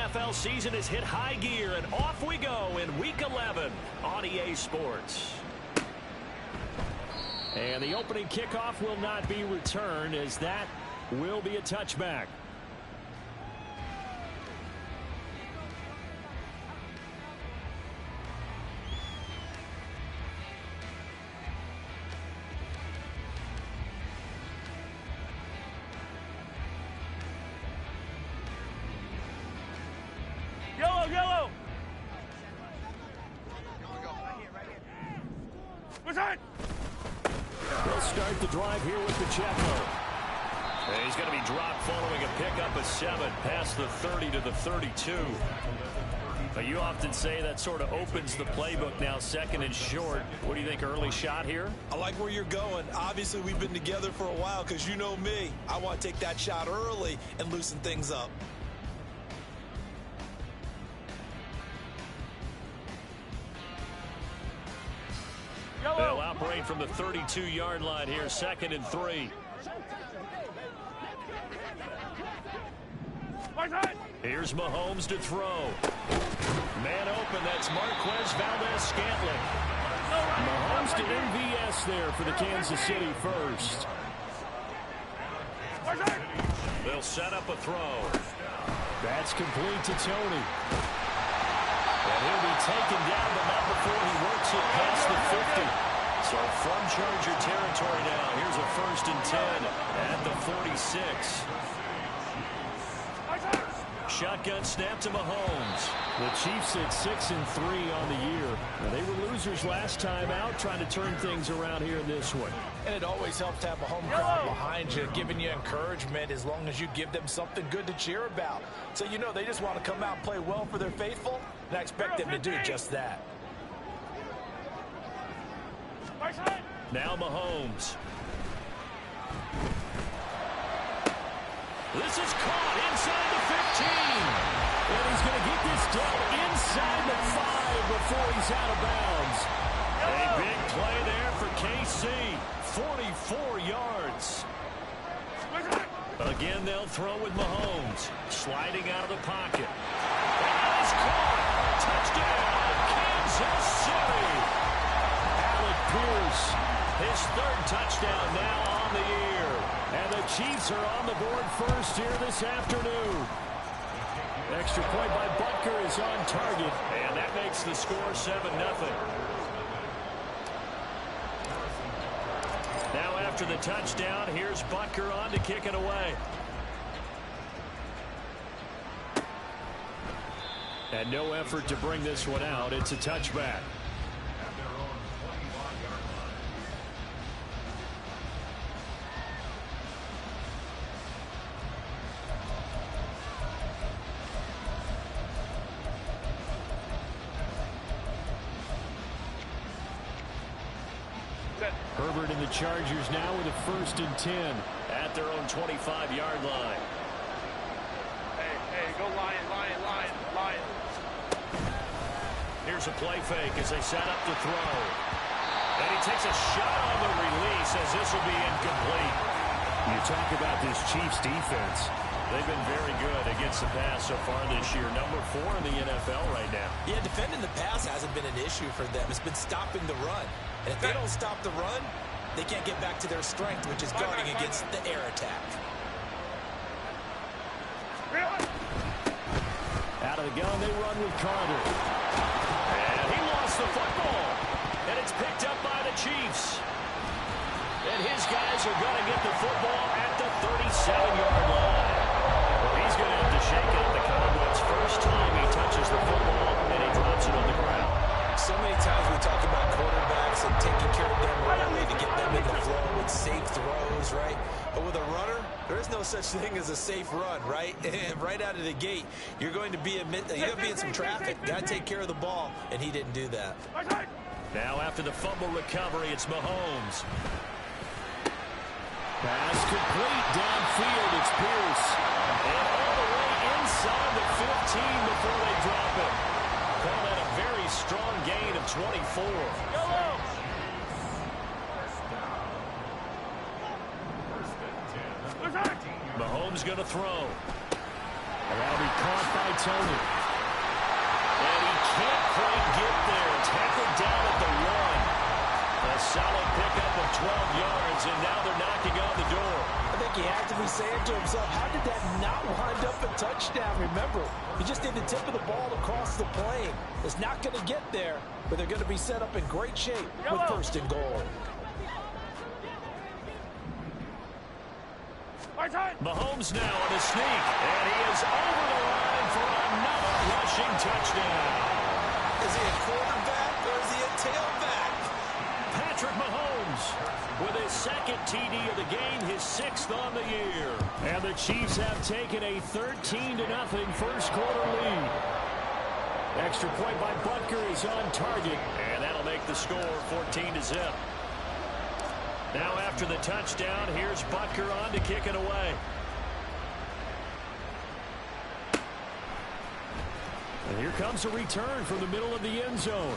NFL season has hit high gear, and off we go in Week 11 on EA Sports. And the opening kickoff will not be returned, as that will be a touchback. Yellow! They'll start the drive here with Pacheco. And he's going to be dropped following a pickup of 7 past the 30 to the 32. But you often say that sort of opens the playbook now, second and short. What do you think, early shot here? I like where you're going. Obviously, we've been together for a while because you know me. I want to take that shot early and loosen things up. They'll operate from the 32-yard line here, 2nd and 3. Here's Mahomes to throw. Man open, that's Marquez Valdez-Scantling. Mahomes to MVS there for the Kansas City first. They'll set up a throw. That's complete to Tony. And he'll be taken down, but not before he works it past the 50. So from Charger territory now, here's a 1st and 10 at the 46. Shotgun snap to Mahomes. The Chiefs at 6 and 3 on the year. Now, they were losers last time out, trying to turn things around here in this one. And it always helps to have a home crowd behind you, giving you encouragement as long as you give them something good to cheer about. So you know they just want to come out and play well for their faithful, and I expect them to do just that. Now Mahomes. This is caught inside the 15. And he's going to get this done inside the 5 before he's out of bounds. A big play there for KC. 44 yards. Again, they'll throw with Mahomes. Sliding out of the pocket. And he's caught. Touchdown, Kansas City. Alec Pierce, his 3rd touchdown now on the year. And the Chiefs are on the board first here this afternoon. Extra point by Butker is on target. And that makes the score 7-0. Now after the touchdown, here's Butker on to kick it away. And no effort to bring this one out. It's a touchback. Herbert and the Chargers now with a 1st and 10 at their own 25-yard line. Hey, go Lion. Here's a play fake as they set up to throw. And he takes a shot on the release as this will be incomplete. You talk about this Chiefs defense. They've been very good against the pass so far this year. Number 4 in the NFL right now. Yeah, defending the pass hasn't been an issue for them. It's been stopping the run. And if they don't stop the run, they can't get back to their strength, which is guarding against the air attack. Out of the gun, they run with Carter. And he lost the football. And it's picked up by the Chiefs. And his guys are going to get the football at the 37-yard line. Well, he's going to have to shake out the Cowboys. First time he touches the football, and he drops it on the ground. So many times we talk about quarterbacks and taking care of them early to get them in the flow with safe throws, right? But with a runner, there is no such thing as a safe run, right? And right out of the gate, you're going to be in some traffic. Got to take care of the ball, and he didn't do that. Now after the fumble recovery, it's Mahomes. Pass complete downfield. It's Pierce. And all the way inside the 15 before they drop it. Call that a very strong gain of 24. Mahomes going to throw. That'll be caught by Tony. And he can't quite get there. Tackled down at the 1. A solid pickup of 12 yards, and now they're knocking on the door. I think he had to be saying to himself, how did that not wind up a touchdown? Remember, he just did the tip of the ball across the plane. It's not going to get there, but they're going to be set up in great shape with 1st and goal. Mahomes now on a sneak, and he is over the line for another rushing touchdown. Is he a quarterback or is he a tailback? Patrick Mahomes with his 2nd TD of the game, his 6th on the year. And the Chiefs have taken a 13-0 first quarter lead. Extra point by Butker is on target. And that'll make the score 14-0. Now after the touchdown, here's Butker on to kick it away. And here comes a return from the middle of the end zone.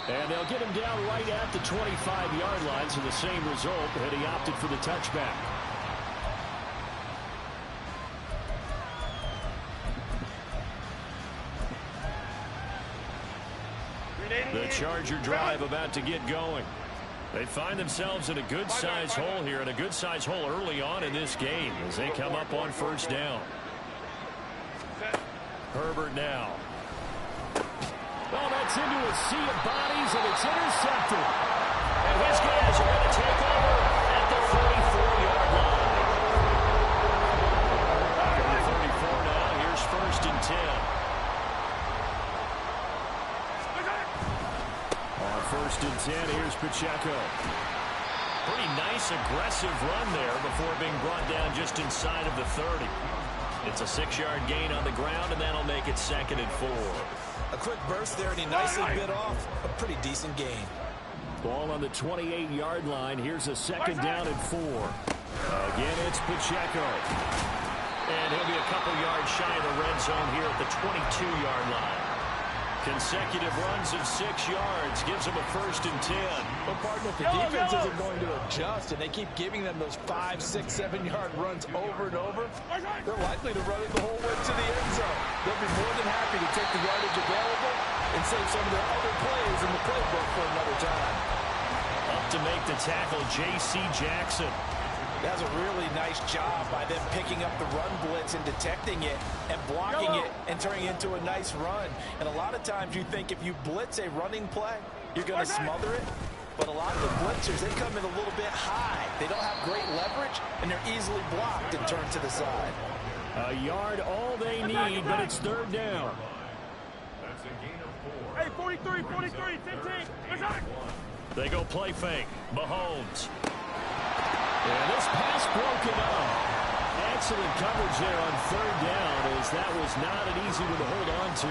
And they'll get him down right at the 25-yard line, so the same result, and he opted for the touchback. The Charger drive about to get going. They find themselves in a good-sized hole here, and a good-sized hole early on in this game as they come up on 1st down. Herbert now. Oh, that's into a sea of bodies, and it's intercepted. And his guys are going to take over at the 34-yard line. From the 34 now, here's 1st and 10. On 1st and 10, here's Pacheco. Pretty nice, aggressive run there before being brought down just inside of the 30. It's a 6-yard gain on the ground, and that'll make it 2nd and 4. A quick burst there, and he nicely bit off a pretty decent gain. Ball on the 28-yard line. Here's a 2nd down and 4. Again, it's Pacheco. And he'll be a couple yards shy of the red zone here at the 22-yard line. Consecutive runs of 6 yards gives them a 1st and 10. But, partner, if the defense isn't going to adjust and they keep giving them those 5, 6, 7-yard runs over and over, they're likely to run it the whole way to the end zone. They'll be more than happy to take the yardage available and save some of their other plays in the playbook for another time. Up to make the tackle, J.C. Jackson. That's a really nice job by them picking up the run blitz and detecting it and blocking it and turning it into a nice run. And a lot of times you think if you blitz a running play, you're going to smother it. But a lot of the blitzers, they come in a little bit high. They don't have great leverage, and they're easily blocked and turned to the side. A yard all they need, but it's 3rd down. That's a gain of 4. Hey, 43, 43, 15. They go play fake. Mahomes. And this pass broken up. Excellent coverage there on 3rd down, as that was not an easy one to hold on to.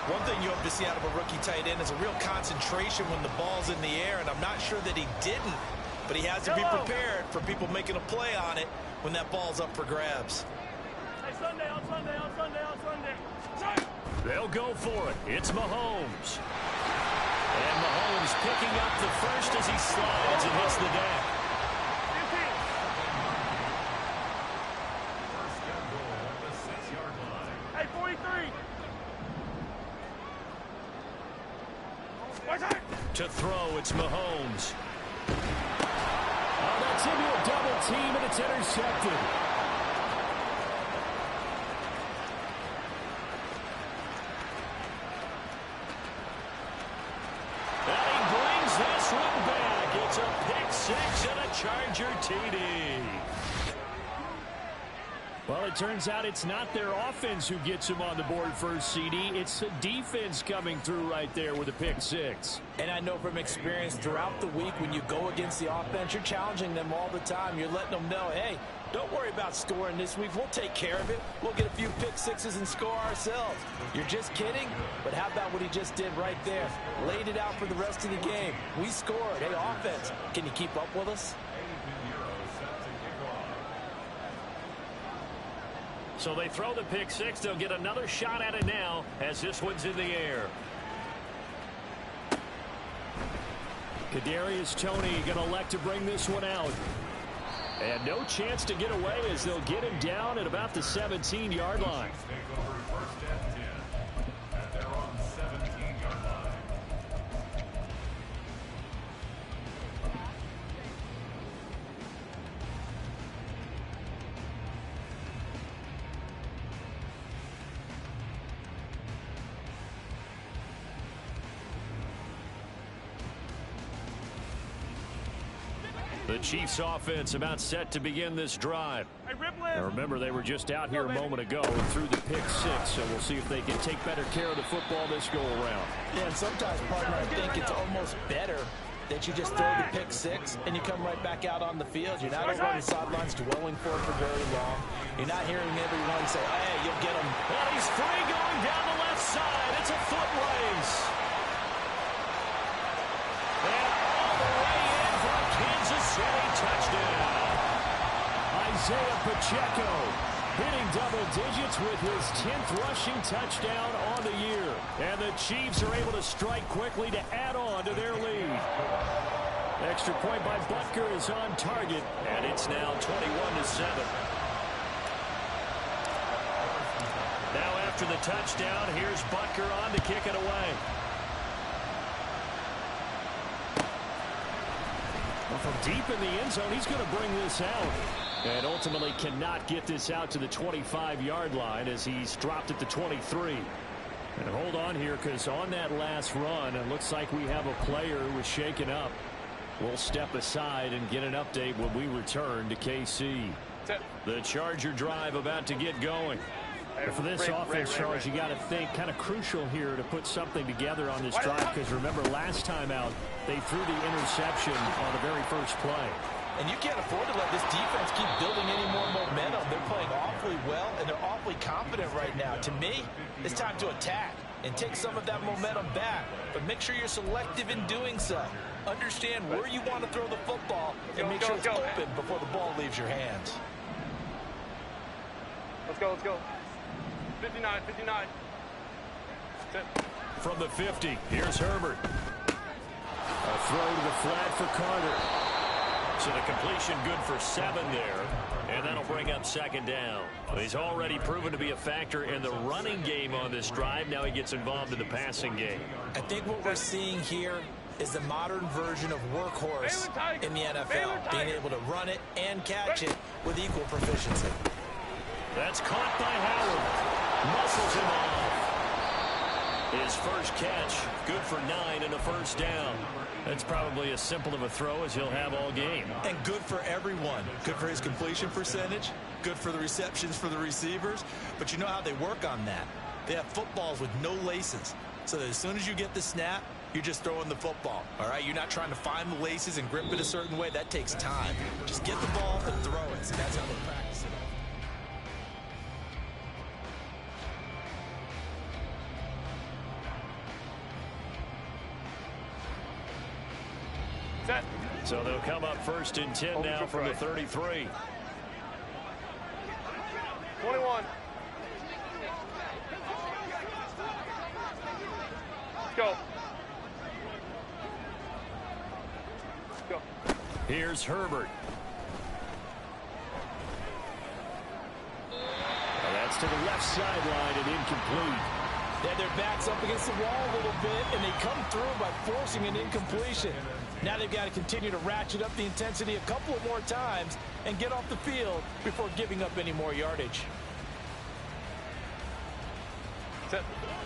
One thing you hope to see out of a rookie tight end is a real concentration when the ball's in the air, and I'm not sure that he didn't, but he has to be prepared for people making a play on it when that ball's up for grabs. Hey, Sunday, on Sunday, on Sunday, on Sunday. They'll go for it. It's Mahomes. And Mahomes picking up the first as he slides and hits the deck. Hey, 43. To throw, it's Mahomes. Oh, that's into a double team, and it's intercepted. And he brings this one back. It's a pick 6 and a Charger TD. Well, it turns out it's not their offense who gets them on the board first, CD. It's the defense coming through right there with a pick 6. And I know from experience throughout the week when you go against the offense, you're challenging them all the time. You're letting them know, hey, don't worry about scoring this week. We'll take care of it. We'll get a few pick 6s and score ourselves. You're just kidding? But how about what he just did right there? Laid it out for the rest of the game. We scored. Hey, offense, can you keep up with us? So they throw the pick 6. They'll get another shot at it now as this one's in the air. Kadarius Toney going to elect to bring this one out. And no chance to get away as they'll get him down at about the 17-yard line. Chiefs take over first and 10 at their own 17-yard line. The Chiefs offense about set to begin this drive. Now remember, they were just out here a moment ago and threw the pick six, so we'll see if they can take better care of the football this go-around. Yeah, and sometimes, partner, I think it's almost better that you just throw the pick six and you come right back out on the field. You're not over on the sidelines dwelling for it for very long. You're not hearing everyone say, hey, you'll get him. Well, he's free going down the left side. It's a foot race. And all the way in for a Kansas City touchdown. Isaiah Pacheco hitting double digits with his 10th rushing touchdown on the year. And the Chiefs are able to strike quickly to add on to their lead. Extra point by Butker is on target, and it's now 21-7. Now after the touchdown, here's Butker on to kick it away. Well, from deep in the end zone, he's going to bring this out. And ultimately cannot get this out to the 25-yard line as he's dropped at the 23. And hold on here, because on that last run, it looks like we have a player who was shaken up. We'll step aside and get an update when we return to KC. The Charger drive about to get going. And for this offense, Charles, you got to think kind of crucial here to put something together on this drive, because remember last time out, they threw the interception on the very first play. And you can't afford to let this defense keep building any more momentum. They're playing awfully well, and they're awfully confident right now. To me, it's time to attack and take some of that momentum back. But make sure you're selective in doing so. Understand where you want to throw the football and make sure it's open before the ball leaves your hands. Let's go, let's go. 59, 59. From the 50, here's Herbert. A throw to the flat for Carter. So the completion good for 7 there, and that'll bring up second down. He's already proven to be a factor in the running game on this drive. Now he gets involved in the passing game. I think what we're seeing here is the modern version of workhorse in the NFL, being able to run it and catch it with equal proficiency. That's caught by Howard. Muscles him off. His first catch, good for 9 and a first down. That's probably as simple of a throw as he'll have all game. And good for everyone. Good for his completion percentage. Good for the receptions for the receivers. But you know how they work on that. They have footballs with no laces. So that as soon as you get the snap, you're just throwing the football. All right? You're not trying to find the laces and grip it a certain way. That takes time. Just get the ball and throw it. So that's how they practice it. So they'll come up first and 10 now from the 33. 21. Let's go. Let's go. Here's Herbert. Well, that's to the left sideline and incomplete. They had their backs up against the wall a little bit, and they come through by forcing an incompletion. Now they've got to continue to ratchet up the intensity a couple of more times and get off the field before giving up any more yardage.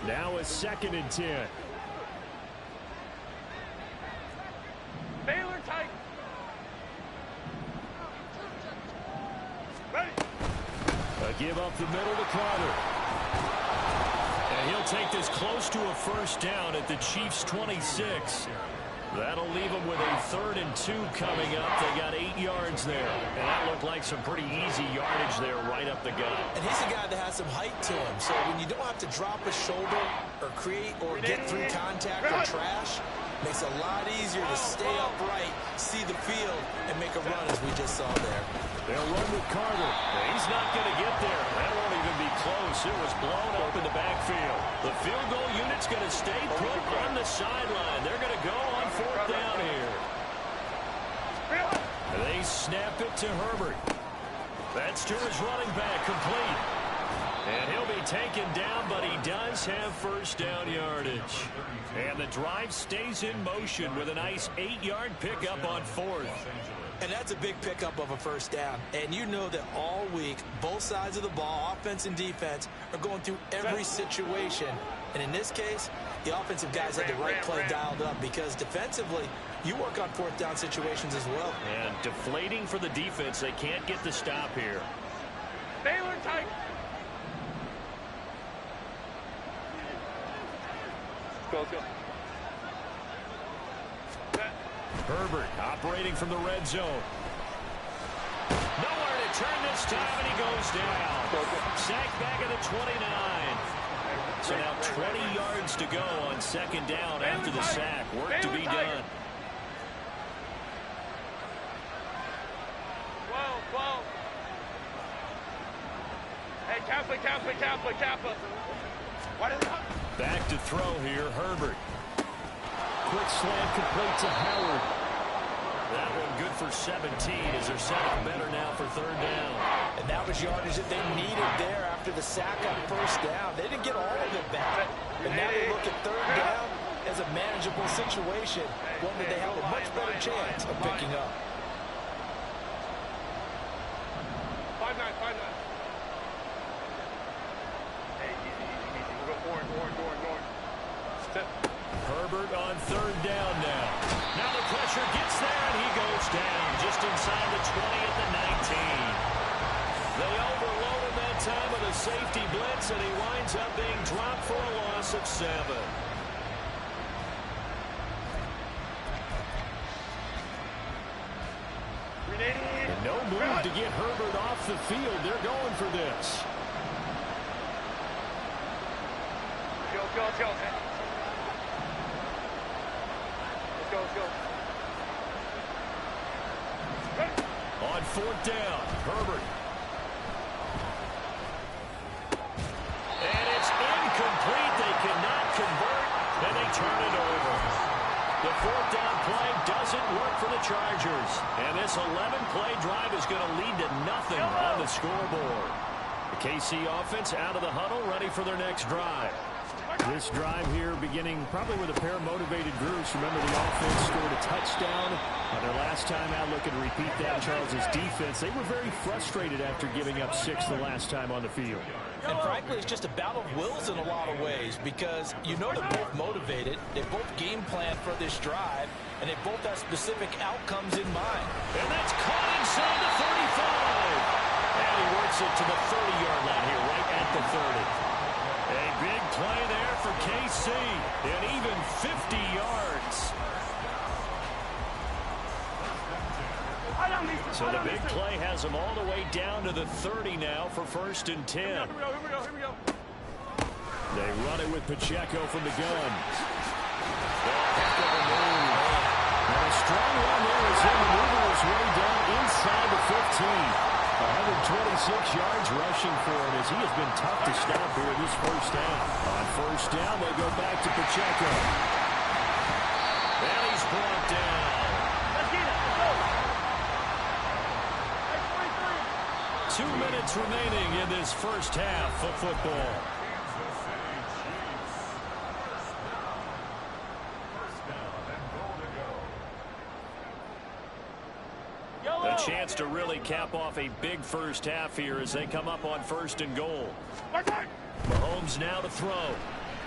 Now a second and 10. Baylor tight. Ready. A give up the middle to Carter. And he'll take this close to a first down at the Chiefs' 26. That'll leave them with a 3rd and 2 coming up. They got 8 yards there. And that looked like some pretty easy yardage there right up the gut. And he's a guy that has some height to him. So when you don't have to drop a shoulder or create or get through contact or trash, makes it a lot easier to stay upright, see the field, and make a run as we just saw there. They'll run with Carter. He's not going to get there. That won't even be close. It was blown up in the backfield. The field goal unit's going to stay put on the sideline. They're going to go on 4th down here. They snap it to Herbert. That's to his running back, complete. And he'll be taken down, but he does have first down yardage. And the drive stays in motion with a nice 8-yard pickup on fourth. And that's a big pickup of a first down. And you know that all week, both sides of the ball, offense and defense, are going through every situation. And in this case, the offensive guys had the right play dialed up because defensively, you work on fourth down situations as well. And deflating for the defense. They can't get the stop here. Baylor tight. Go. Herbert operating from the red zone. Nowhere to turn this time, and he goes down. Sacked back at the 29. So now 20 yards to go on second down after the sack. Work to be done. 12. Hey, Kappa. Why does it not? Back to throw here, Herbert. Quick slant complete to Howard. That one good for 17 as they're set up better now for third down. And that was yardage that they needed there after the sack on first down. They didn't get all of it back. But now they look at third down as a manageable situation, one that they have a much better chance of picking up. 5-9. Hey, easy. We'll go forward. Herbert on third down now. Now the pressure gets there, and he goes down just inside the 20 at the 19. They overload him that time with a safety blitz, and he winds up being dropped for a loss of 7. And no move to get Herbert off the field. They're going for this. Go. Let's go. On fourth down, Herbert. And it's incomplete. They cannot convert, and they turn it over. The fourth down play doesn't work for the Chargers. And this 11-play drive is going to lead to nothing on the scoreboard. The KC offense out of the huddle, ready for their next drive. This drive here beginning probably with a pair of motivated groups. Remember, the offense scored a touchdown on their last time out. Looking to repeat that. Charles' defense, they were very frustrated after giving up 6 the last time on the field. And frankly, it's just a battle of wills in a lot of ways because you know they're both motivated. They both game plan for this drive, and they both have specific outcomes in mind. And that's caught inside the 35. And he works it to the 30-yard line here, right at the 30. A big play there for KC, and even 50 yards. So the big play has them all the way down to the 30 now for first and 10. Here we go. They run it with Pacheco from the gun. Heck of a move. And a strong run there as him moving his way down inside the 15. 126 yards rushing for him as he has been tough to stop here this first down. On first down, they go back to Pacheco. And he's brought down. Let's get it. Let's go. 2 minutes remaining in this first half of football. A chance to really cap off a big first half here as they come up on first and goal. Mahomes now to throw.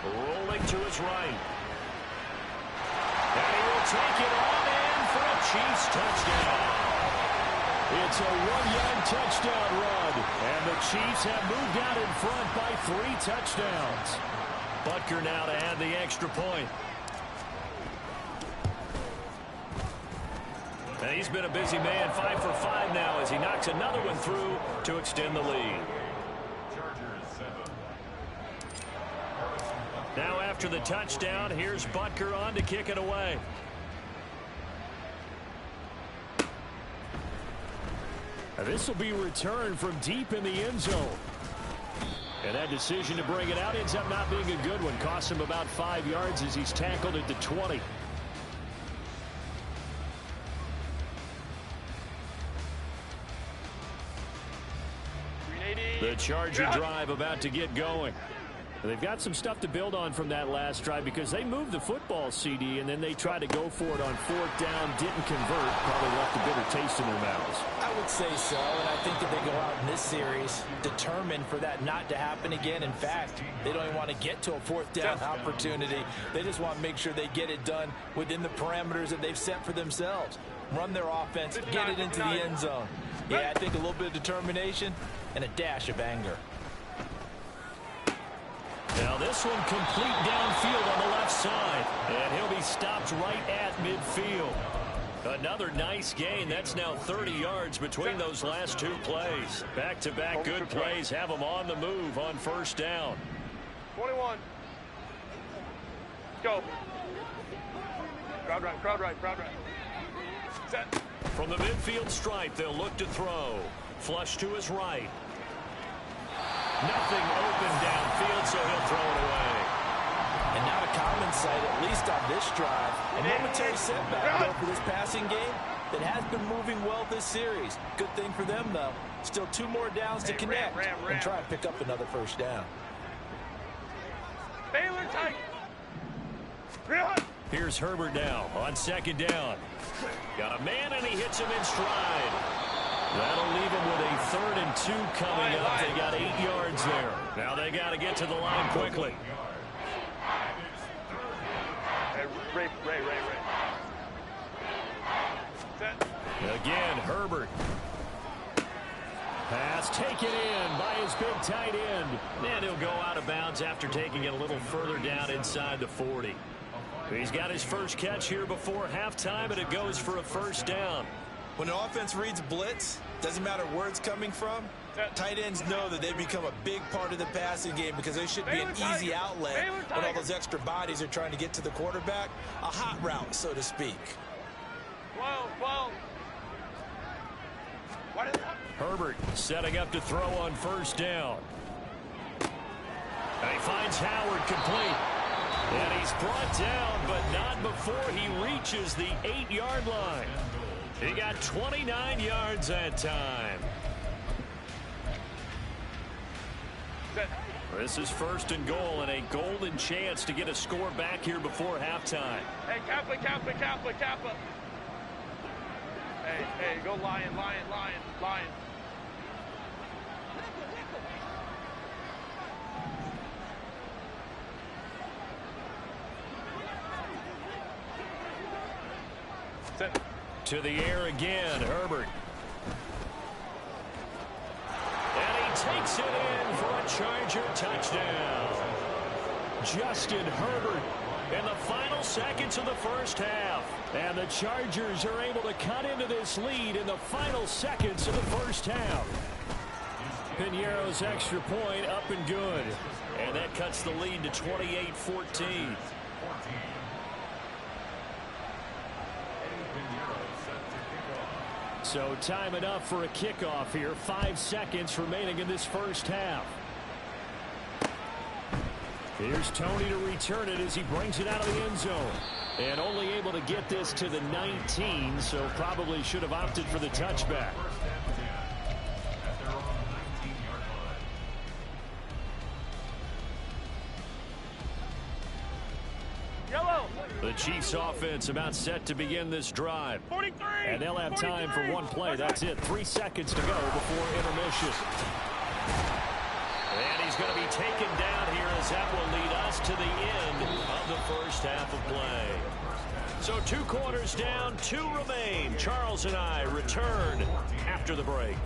Rolling to his right. And he will take it on in for a Chiefs touchdown. It's a 1-yard touchdown run. And the Chiefs have moved out in front by 3 touchdowns. Butker now to add the extra point. And he's been a busy man, 5 for 5 now as he knocks another one through to extend the lead. Now after the touchdown, here's Butker on to kick it away. And this will be returned from deep in the end zone. And that decision to bring it out ends up not being a good one. Costs him about 5 yards as he's tackled at the 20. Charger drive about to get going. They've got some stuff to build on from that last drive because they moved the football, CD, and then they tried to go for it on 4th down, didn't convert, probably left a bitter taste in their mouths. I would say so, and I think that they go out in this series determined for that not to happen again. In fact, they don't even want to get to a 4th down opportunity. They just want to make sure they get it done within the parameters that they've set for themselves. Run their offense, get it into the end zone. Yeah, I think a little bit of determination and a dash of anger. Now this one complete downfield on the left side, and he'll be stopped right at midfield. Another nice gain. That's now 30 yards between those last 2 plays. Back-to-back good plays have them on the move on 1st down. 21. Go. Crowd right, crowd right, crowd right. Set. From the midfield stripe, they'll look to throw. Flush to his right. Nothing open downfield, so he'll throw it away. And not a common sight, at least on this drive. A momentary setback, though, for this passing game that has been moving well this series. Good thing for them, though. Still 2 more downs to connect and try and pick up another 1st down. Baylor tight. Here's Herbert now on 2nd down. Got a man, and he hits him in stride. That'll leave them with a 3rd and 2 coming up. They got 8 yards there. Now they got to get to the line quickly. Ray. Set. Again, Herbert. Pass taken in by his big tight end. And he'll go out of bounds after taking it a little further down inside the 40. He's got his first catch here before halftime, and it goes for a 1st down. When an offense reads blitz, doesn't matter where it's coming from, tight ends know that they become a big part of the passing game because they should be an easy outlet when all those extra bodies are trying to get to the quarterback. A hot route, so to speak. 12. What is that? Herbert setting up to throw on 1st down. And he finds Howard complete. And he's brought down, but not before he reaches the 8-yard line. He got 29 yards that time. This is 1st and goal and a golden chance to get a score back here before halftime. Hey, Kappa. Hey, go Lion. Set. To the air again, Herbert. And he takes it in for a Charger touchdown. Justin Herbert in the final seconds of the 1st half. And the Chargers are able to cut into this lead in the final seconds of the 1st half. Piñeiro's extra point up and good. And that cuts the lead to 28-14. So time enough for a kickoff here. 5 seconds remaining in this 1st half. Here's Tony to return it as he brings it out of the end zone. And only able to get this to the 19, so probably should have opted for the touchback. Yellow. The Chiefs offense about set to begin this drive. 43. And they'll have time for one play. That's it. 3 seconds to go before intermission. And he's going to be taken down here as that will lead us to the end of the 1st half of play. So 2 quarters down, 2 remain. Charles and I return after the break.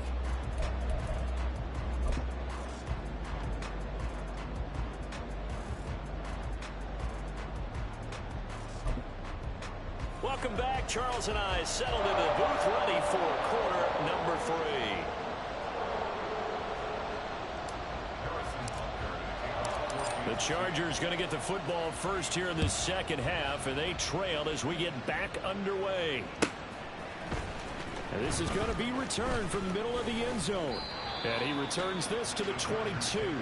Welcome back. Charles and I settled into the booth ready for quarter number 3. The Chargers going to get the football first here in the 2nd half, and they trail as we get back underway. And this is going to be returned from the middle of the end zone. And he returns this to the 22.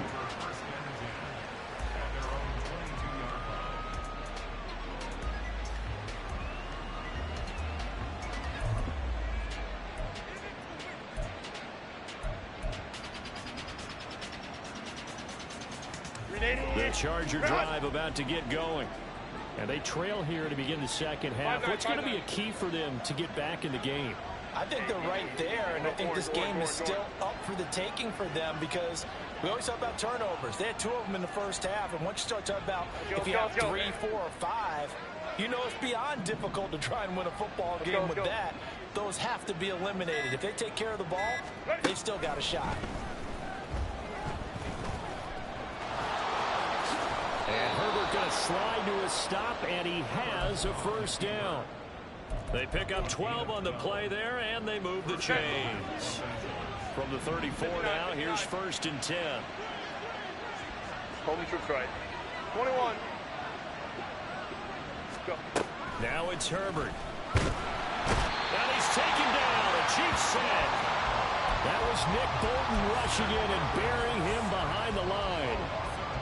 The Charger drive about to get going. And they trail here to begin the second half. What's going to be a key for them to get back in the game? I think they're right there, and I think this game is still up for the taking for them because we always talk about turnovers. They had 2 of them in the first half, and once you start talking about if you have 3, 4, or 5, you know it's beyond difficult to try and win a football game with that. Those have to be eliminated. If they take care of the ball, they've still got a shot. And Herbert going to slide to a stop, and he has a first down. They pick up 12 on the play there, and they move the chains. From the 34 now, here's 1st and 10. Home troops right. 21. Go. Now it's Herbert. And he's taken down. A cheap sack. That was Nick Bolton rushing in and burying him behind the line.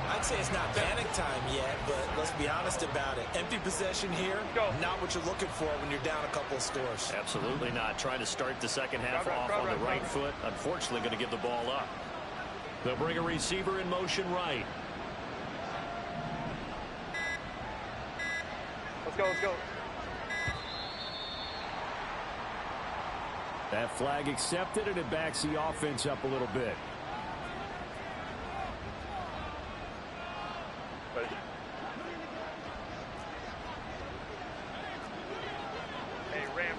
I'd say it's not panic time yet, but let's be honest about it. Empty possession here, not what you're looking for when you're down a couple of scores. Absolutely not. Trying to start the second half off on the right foot. Unfortunately, going to give the ball up. They'll bring a receiver in motion right. Let's go, let's go. That flag accepted, and it backs the offense up a little bit. Hey, ram.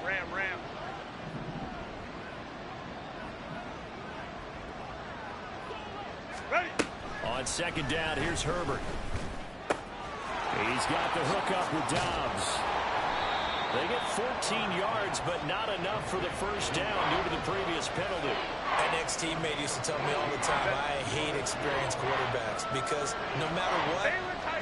Ready. On second down, here's Herbert. He's got the hook up with Dobbs. They get 14 yards, but not enough for the first down due to the previous penalty. An ex-teammate used to tell me all the time, I hate experienced quarterbacks because no matter what,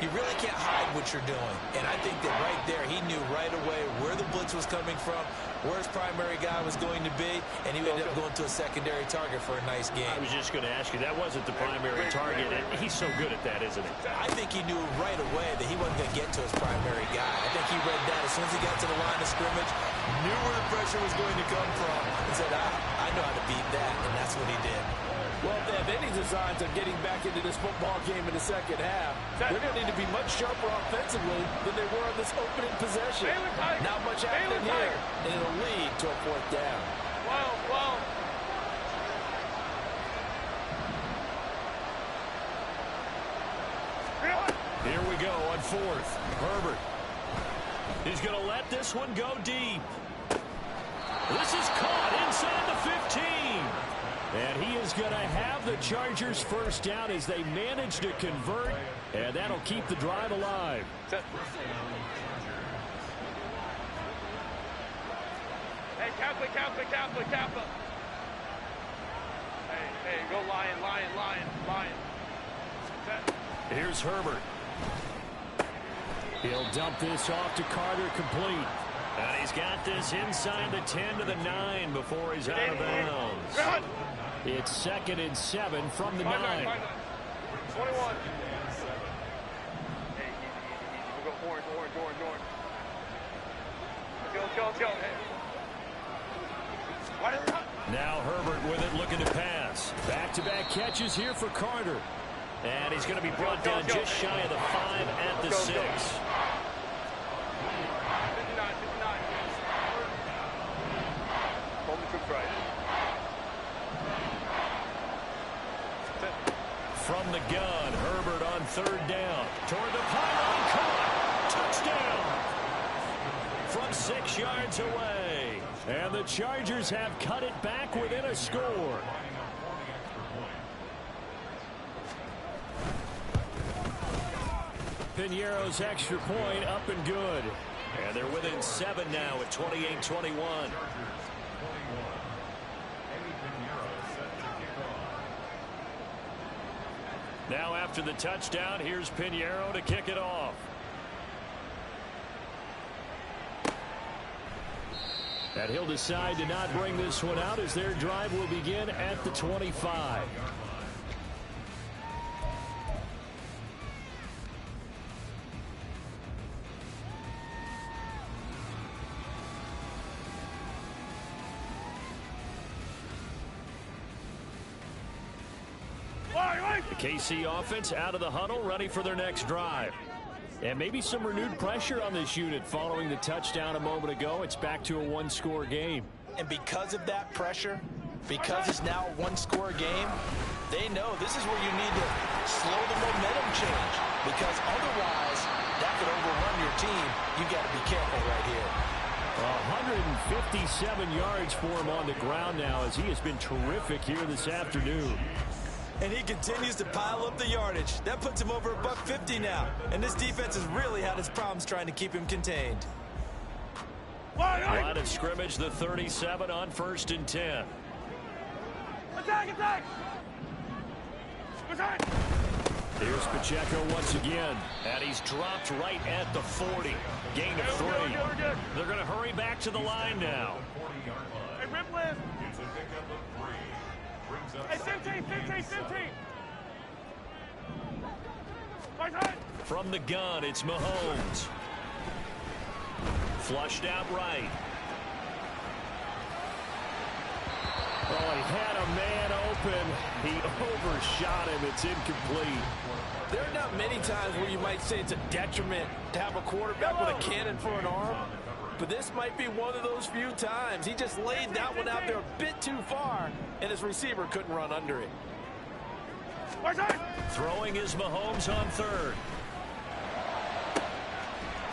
you really can't hide what you're doing. And I think that right there, he knew right away where the blitz was coming from, where his primary guy was going to be, and he ended up going to a secondary target for a nice game. I was just going to ask you, that wasn't the primary target, and he's so good at that, isn't he? I think he knew right away that he wasn't going to get to his primary guy. I think he read that as soon as he got to the line of scrimmage, knew where the pressure was going to come from, and said, I know how to beat that, and that's what he did. Well, if they have any designs of getting back into this football game in the second half, they're going to need to be much sharper offensively than they were on this opening possession. Not much happening here, and it'll lead to a 4th down. Wow. Here we go on 4th. Herbert. He's going to let this one go deep. This is caught inside the 15. And he is going to have the Chargers first down as they manage to convert, and that'll keep the drive alive. Hey, Kappa. Hey, go Lion. Here's Herbert. He'll dump this off to Carter, complete. And he's got this inside the 10 to the 9 before he's out of bounds. It's 2nd and 7 from the 9. 21. Hey, we'll go orange. Let's go. Hey. Why did they run? Now Herbert with it, looking to pass. Back-to-back catches here for Carter. And he's going to be brought down just shy of the 5 at the 6. 59. Home troops right. From the gun, Herbert on 3rd down. Toward the pylon, caught. Touchdown. From 6 yards away. And the Chargers have cut it back within a score. Piñeiro's extra point up and good. And they're within 7 now at 28-21. Now after the touchdown, here's Piñeiro to kick it off. And he'll decide to not bring this one out as their drive will begin at the 25. The KC offense out of the huddle, ready for their next drive. And maybe some renewed pressure on this unit following the touchdown a moment ago. It's back to a one-score game. And because of that pressure, because it's now a one-score game, they know this is where you need to slow the momentum change, because otherwise that could overrun your team. You got to be careful right here. 157 yards for him on the ground now, as he has been terrific here this afternoon. And he continues to pile up the yardage. That puts him over $150 now. And this defense has really had its problems trying to keep him contained. Line of scrimmage, the 37 on 1st and 10. Attack, attack! Attack! Here's Pacheco once again, and he's dropped right at the 40. Gain of 3. They're going to hurry back to the line now. Hey, rip list! It's a pickup of 3. Brings up Hey, 15, 15, 15! Right side! From the gun, it's Mahomes. Flushed out right. Oh, he had a man open. He overshot him. It's incomplete. There are not many times where you might say it's a detriment to have a quarterback with a cannon for an arm, but this might be one of those few times. He just laid that one out there a bit too far, and his receiver couldn't run under it. Right side! Throwing is Mahomes on 3rd.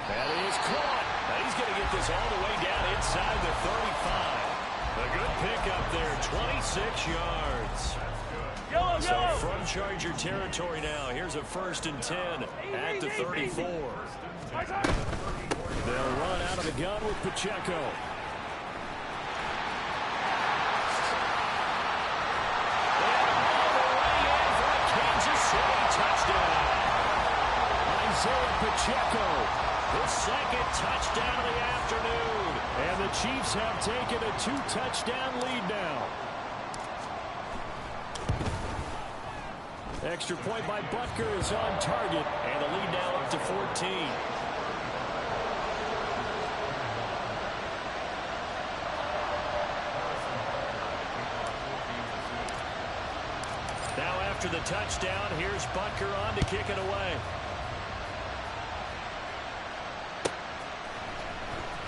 That is caught. Now he's going to get this all the way down inside the 35. A good pickup there, 26 yards. Yellow, So yellow! from Charger territory now, here's a 1st and 10 at the 34. Right side! They'll run out of the gun with Pacheco. Kansas City touchdown. Isaiah Pacheco, the 2nd touchdown of the afternoon. And the Chiefs have taken a 2-touchdown lead now. Extra point by Butker is on target, and the lead now up to 14. Now after the touchdown, here's Butker on to kick it away.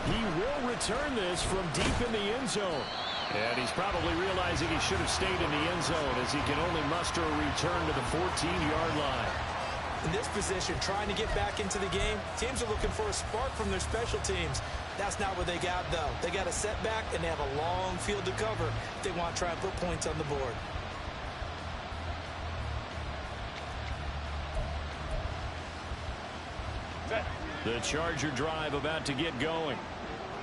He will return this from deep in the end zone. And he's probably realizing he should have stayed in the end zone, as he can only muster a return to the 14-yard line. In this position, trying to get back into the game, teams are looking for a spark from their special teams. That's not what they got, though. They got a setback, and they have a long field to cover if they want to try and put points on the board. The Charger drive about to get going.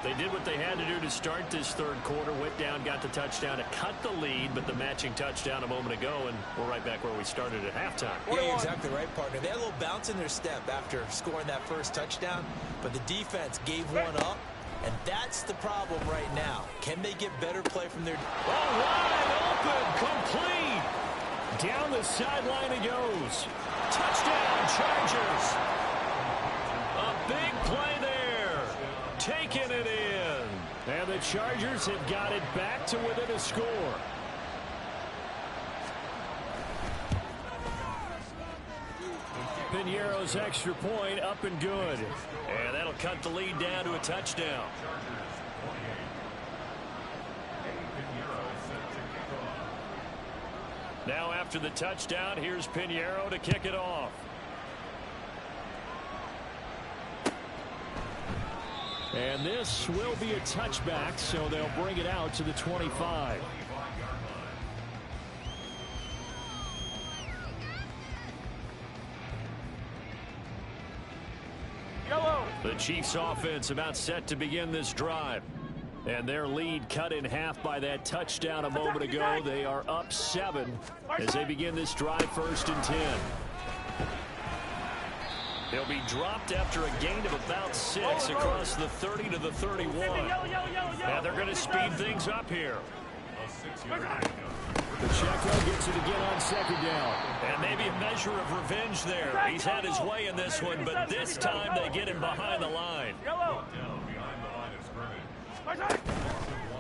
They did what they had to do to start this 3rd quarter. Went down, got the touchdown to cut the lead, but the matching touchdown a moment ago, and we're right back where we started at halftime. Yeah, you're exactly right, partner. They had a little bounce in their step after scoring that first touchdown, but the defense gave one up, and that's the problem right now. Can they get better play from their... Oh, wide open, complete. Down the sideline it goes. Touchdown, Chargers. A big play there. Taking it in. And the Chargers have got it back to within a score. Piñeiro's extra point up and good. And that'll cut the lead down to a touchdown. Now after the touchdown, here's Piñeiro to kick it off. And this will be a touchback, so they'll bring it out to the 25. Yellow! The Chiefs offense about set to begin this drive. And their lead cut in half by that touchdown a moment ago. They are up 7 as they begin this drive, 1st and 10. He'll be dropped after a gain of about 6 across the 30 to the 31. Now they're going to speed things up here. Pacheco gets it again on 2nd down. And maybe a measure of revenge there. He's had his way in this one, but this time they get him behind the line.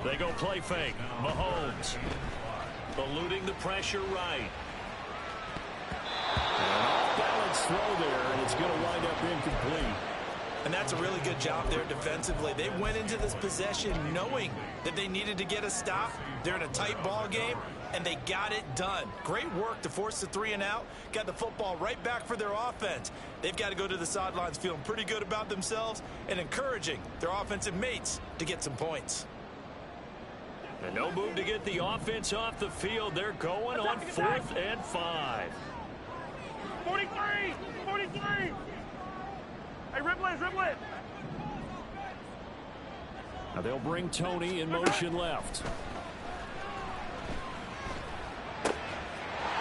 They go play fake. Mahomes eluding the pressure right. An off-balance throw there, and it's going to wind up incomplete. And that's a really good job there defensively. They went into this possession knowing that they needed to get a stop. They're in a tight ball game, and they got it done. Great work to force the 3 and out. Got the football right back for their offense. They've got to go to the sidelines feeling pretty good about themselves and encouraging their offensive mates to get some points. And no move to get the offense off the field. They're going on 4th and 5. 43! 43! Hey, ribble it, ribble it! Now they'll bring Tony in motion left.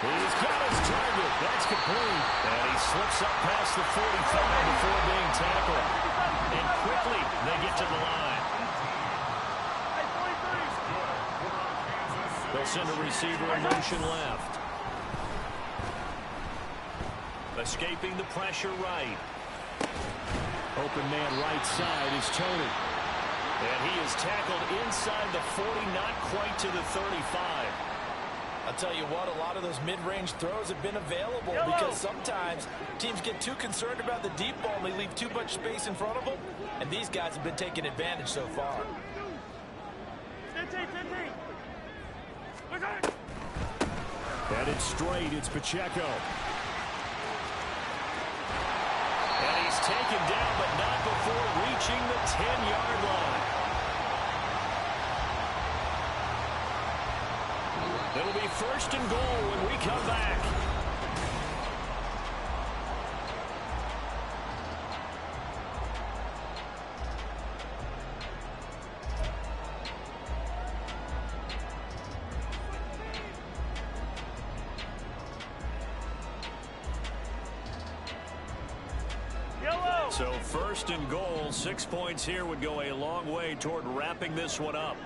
He's got his target. That's complete. And he slips up past the 45 before being tackled. And quickly they get to the line. They'll send a receiver in motion left. Escaping the pressure right. Open man right side is Tony. And he is tackled inside the 40, not quite to the 35. I'll tell you what, a lot of those mid-range throws have been available because sometimes teams get too concerned about the deep ball and they leave too much space in front of them. And these guys have been taking advantage so far. 15, 15. Headed straight, it's Pacheco. And he's taken down, but not before reaching the 10-yard line. It'll be 1st and goal when we come back. So 1st and goal, 6 points here would go a long way toward wrapping this one up.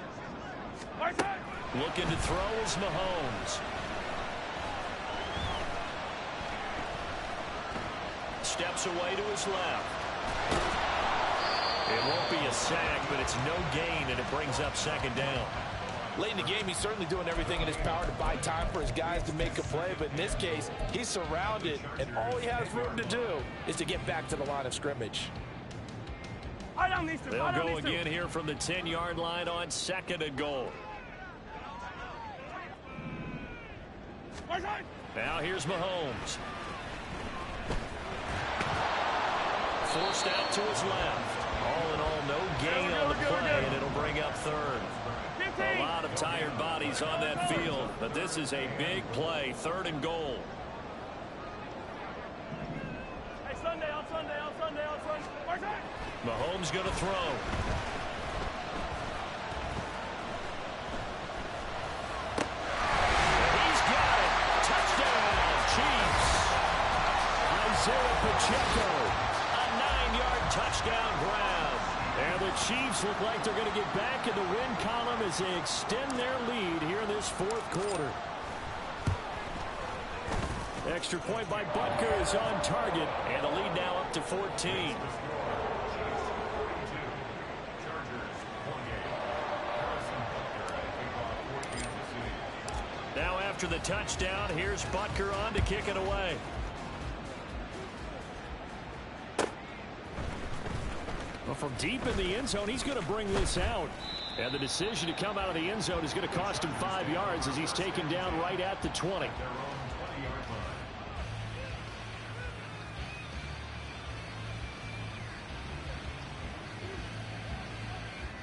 Looking to throw is Mahomes. Steps away to his left. It won't be a sack, but it's no gain, and it brings up 2nd down. Late in the game, he's certainly doing everything in his power to buy time for his guys to make a play. But in this case, he's surrounded, and all he has room to do is to get back to the line of scrimmage. They'll go again here from the 10-yard line on 2nd and goal. Now here's Mahomes. Forced out to his left. All in all, no gain on the play, and it'll bring up 3rd. A lot of tired bodies on that field, but this is a big play. 3rd and goal. Hey, Sunday, on Sunday, on Sunday, on Sunday. Mahomes going to throw. He's got it. Touchdown, Chiefs. Isaiah Pacheco, a 9-yard touchdown grab. And the Chiefs look like they're going to get back in the win column as they extend their lead here in this 4th quarter. Extra point by Butker is on target, and the lead now up to 14. Now after the touchdown, here's Butker on to kick it away. Well, from deep in the end zone, he's going to bring this out. And the decision to come out of the end zone is going to cost him 5 yards as he's taken down right at the 20.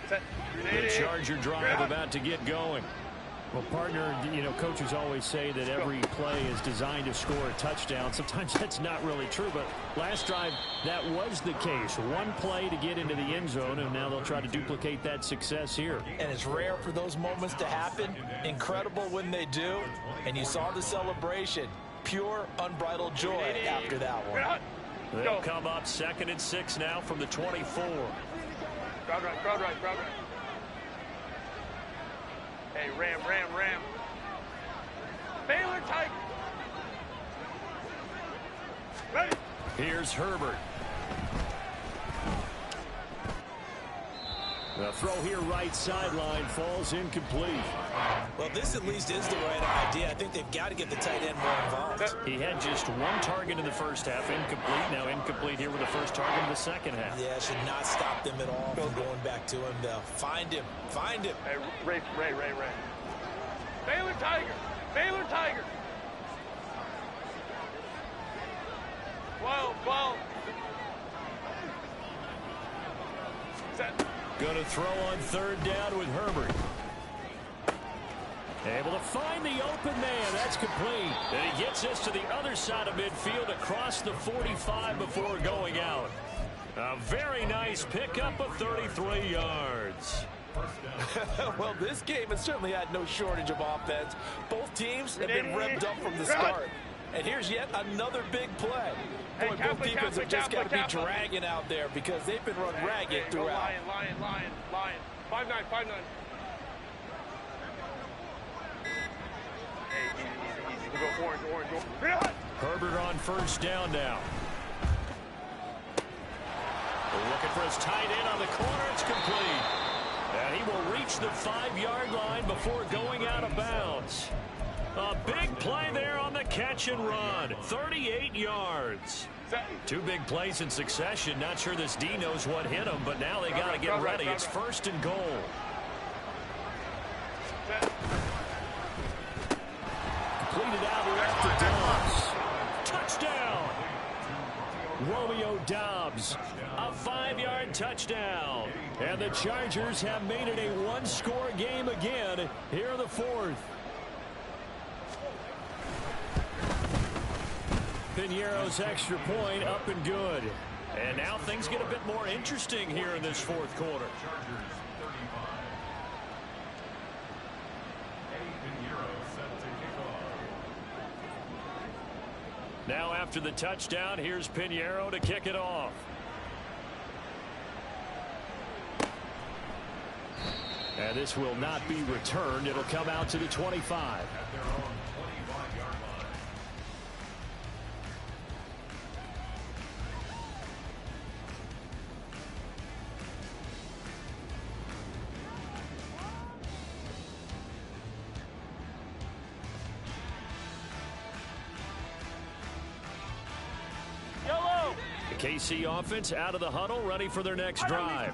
The Charger drive about to get going. Well, partner, you know, coaches always say that every play is designed to score a touchdown. Sometimes that's not really true, but last drive, that was the case. One play to get into the end zone, and now they'll try to duplicate that success here. And it's rare for those moments to happen. Incredible when they do. And you saw the celebration. Pure, unbridled joy after that one. They'll come up 2nd and 6 now from the 24. Crowd right, crowd right, crowd right. Hey, ram, ram, ram. Baylor tight. Ready. Here's Herbert. The throw here right sideline falls incomplete. Well, this at least is the right idea. I think they've got to get the tight end more involved. He had just one target in the first half, incomplete. Now incomplete here with the first target in the second half. Yeah, should not stop them at all from going back to him, though. Find him. Find him. Hey, Ray. Baylor Tiger. Baylor Tiger. 12. Set. Going to throw on third down with Herbert. Able to find the open man. That's complete. And he gets us to the other side of midfield across the 45 before going out. A very nice pickup of 33 yards. Well, this game has certainly had no shortage of offense. Both teams have been revved up from the start. And here's yet another big play. Boy, both defenses have just got to be dragging out there because they've been run ragged throughout. Lion. 5-9. Hey, easy. We go orange. Herbert on first down now. Looking for his tight end on the corner. It's complete. And he will reach the 5-yard line before going out of bounds. A big play there on the catch and run. 38 yards. Two big plays in succession. Not sure this D knows what hit him, but now they got to get ready. It's first and goal. Completed out left to Dobbs. Touchdown. Romeo Dobbs. A 5-yard touchdown. And the Chargers have made it a one-score game again here in the fourth. Piñeiro's extra point up and good. And now things get a bit more interesting here in this fourth quarter. Now after the touchdown, here's Piñeiro to kick it off. And this will not be returned. It'll come out to the 25. KC offense out of the huddle, ready for their next drive.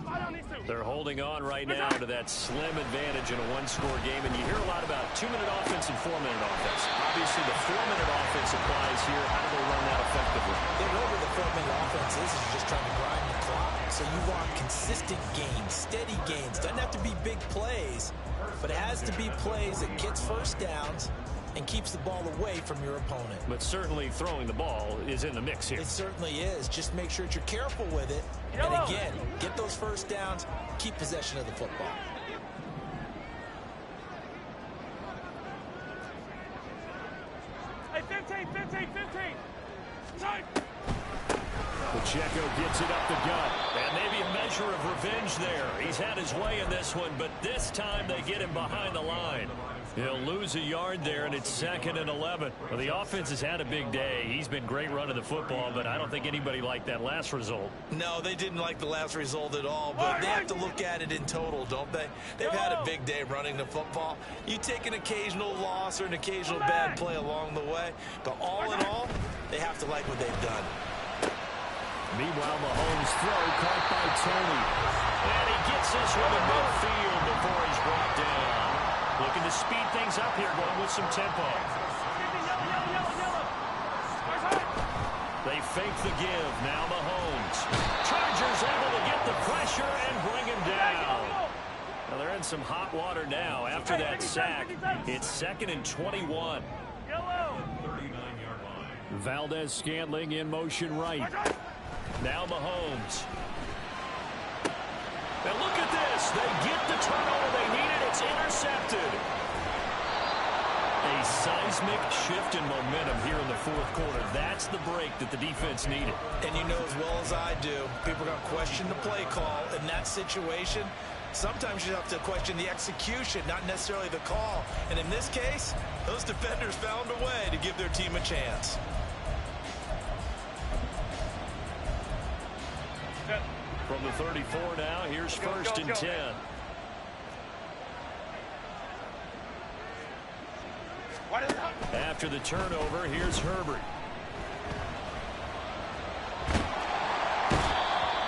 They're holding on right now to that slim advantage in a one-score game, and you hear a lot about 2-minute offense and 4-minute offense. Obviously, the 4-minute offense applies here. How do they run that effectively? They know where the 4-minute offense is just trying to grind the clock. So you want consistent gains, steady gains. Doesn't have to be big plays, but it has to be plays that gets first downs and keeps the ball away from your opponent. But certainly throwing the ball is in the mix here. It certainly is. Just make sure that you're careful with it. And again, get those first downs, keep possession of the football. Hey, 15. Time. Pacheco gets it up the gut. And maybe a measure of revenge there. He's had his way in this one, but this time they get him behind the line. He'll lose a yard there, and it's 2nd and 11. Well, the offense has had a big day. He's been great running the football, but I don't think anybody liked that last result. No, they didn't like the last result at all, but they have to look at it in total, don't they? They've had a big day running the football. You take an occasional loss or an occasional bad play along the way, but all in all, they have to like what they've done. Meanwhile, Mahomes' throw caught by Tony. And he gets this one to midfield before he's brought down. Looking to speed things up here, going with some tempo. They fake the give. Now Mahomes. Chargers able to get the pressure and bring him down. Well, they're in some hot water now after that sack. It's 2nd and 21. Valdez-Scantling in motion right. Now Mahomes. And look at this. They get the turnover they needed. It's intercepted. A seismic shift in momentum here in the fourth quarter. That's the break that the defense needed. And you know as well as I do, people are going to question the play call in that situation. Sometimes you have to question the execution, not necessarily the call. And in this case, those defenders found a way to give their team a chance. From the 34 now, here's first and 10. After the turnover, here's Herbert.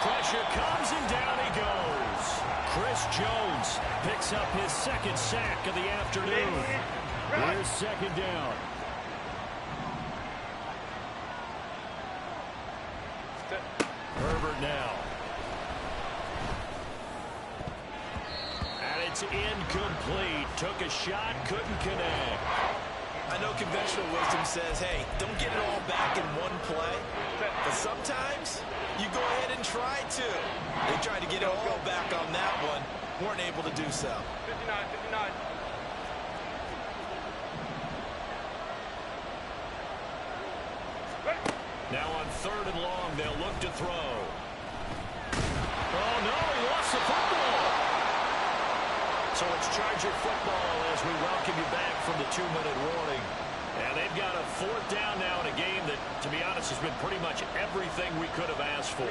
Pressure comes and down he goes. Chris Jones picks up his second sack of the afternoon. Here's second down. Herbert now. And it's incomplete. Took a shot, couldn't connect. I know conventional wisdom says, hey, don't get it all back in one play. But sometimes you go ahead and try to. They tried to get it all back on that one. Weren't able to do so. 59. Now on third and long, they'll look to throw. Oh, no, he lost the football. So it's Charger football as we welcome you back from the 2-minute warning. And they've got a fourth down now in a game that, to be honest, has been pretty much everything we could have asked for.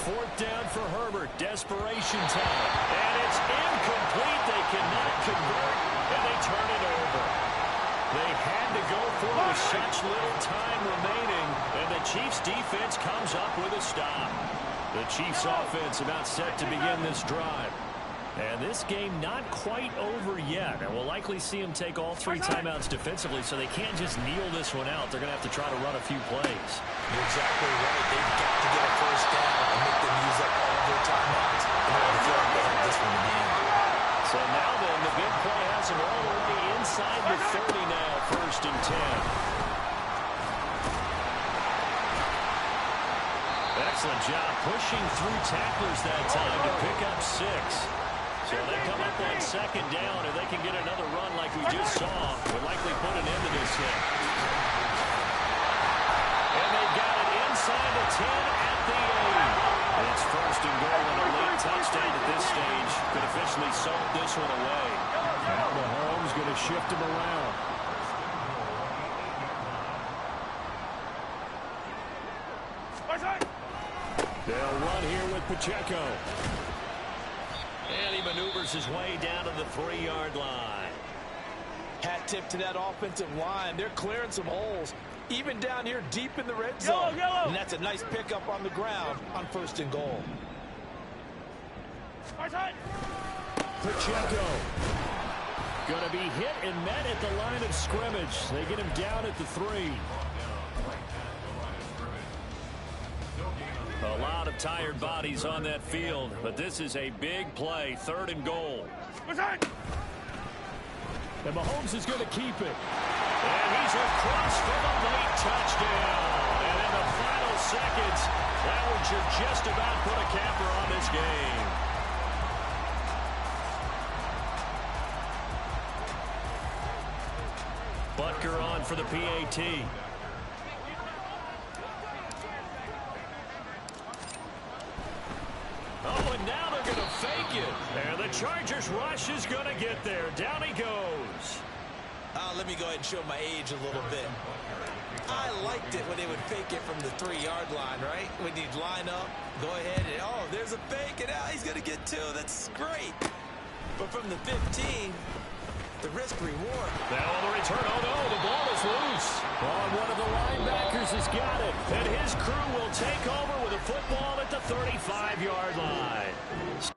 Fourth down for Herbert. Desperation time. And it's incomplete. They cannot convert, and they turn it over. They had to go for it with such little time remaining, and the Chiefs' defense comes up with a stop. The Chiefs' offense about set to begin this drive. And this game not quite over yet. And we'll likely see them take all 3 timeouts defensively, so they can't just kneel this one out. They're going to have to try to run a few plays. You're exactly right. They've got to get a first down and make them use up all of their timeouts in order to feel like they have this one in hand. So now then, the big play has them all the way inside the 30 now, first and 10. Excellent job pushing through tacklers that time to pick up 6. So they come up on second down, and they can get another run like we just saw. Would likely put an end to this hit. And they've got it inside the 10 at the 8. It's first and goal and a late touchdown at this stage. Could officially salt this one away. Now Mahomes going to shift him around. They'll run here with Pacheco. And he maneuvers his way down to the 3-yard line. Hat tip to that offensive line. They're clearing some holes, even down here deep in the red zone. And that's a nice pickup on the ground on first and goal. Pacheco going to be hit and met at the line of scrimmage. They get him down at the 3. A lot of tired bodies on that field, but this is a big play, third and goal. And Mahomes is going to keep it. And he's across for the late touchdown. And in the final seconds, that one should just about put a capper on this game. Butker on for the PAT. Oh, and now they're going to fake it. And the Chargers rush is going to get there. Down he goes. Let me go ahead and show my age a little bit. I liked it when they would fake it from the 3-yard line, right? When you'd line up, go ahead, and oh, there's a fake, and now he's going to get 2. That's great. But from the 15, the risk-reward. Now on the return, oh no, the ball is loose. Oh, one of the linebackers has got it. And his crew will take over with a football at the 35-yard line.